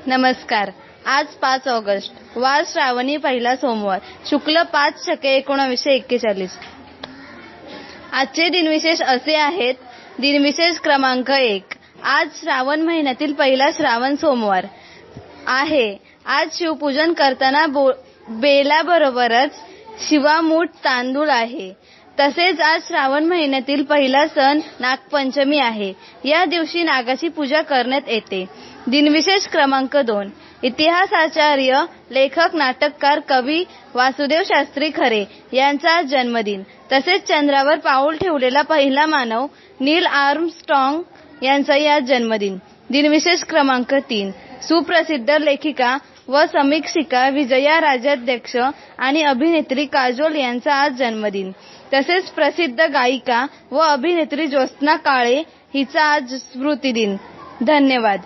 नमस्कार. आज 5 ऑगस्ट, वार श्रावणी पहिला सोमवार, शुक्ल 5/1941. आजचे दिनविशेष असे आहेत. दिनविशेष क्रमांक 1. आज श्रावण महिन्यातील पहिला श्रावण सोमवार आहे. आज शिवपूजन करताना बेलाबरोबरच शिवामूठ तांदूळ आहे. तसेच आज श्रावण महिन्यातील पहिला सण नागपंचमी आहे. या दिवशी नागाची पूजा करण्यात येते. दिनविशेष क्रमांक 2. इतिहासाचार्य, लेखक, नाटककार, कवी वासुदेव शास्त्री खरे यांचा आज जन्मदिन. तसेच चंद्रावर पाऊल ठेवलेला पहिला मानव नील आर्मस्ट्रॉंग यांचाही आज जन्मदिन. दिनविशेष क्रमांक 3. सुप्रसिद्ध लेखिका व समीक्षिका विजया राजाध्यक्ष आणि अभिनेत्री काजोल यांचा आज जन्मदिन. तसेच प्रसिद्ध गायिका व अभिनेत्री ज्योत्स्ना काळे हिचा आज स्मृतिदिन. धन्यवाद.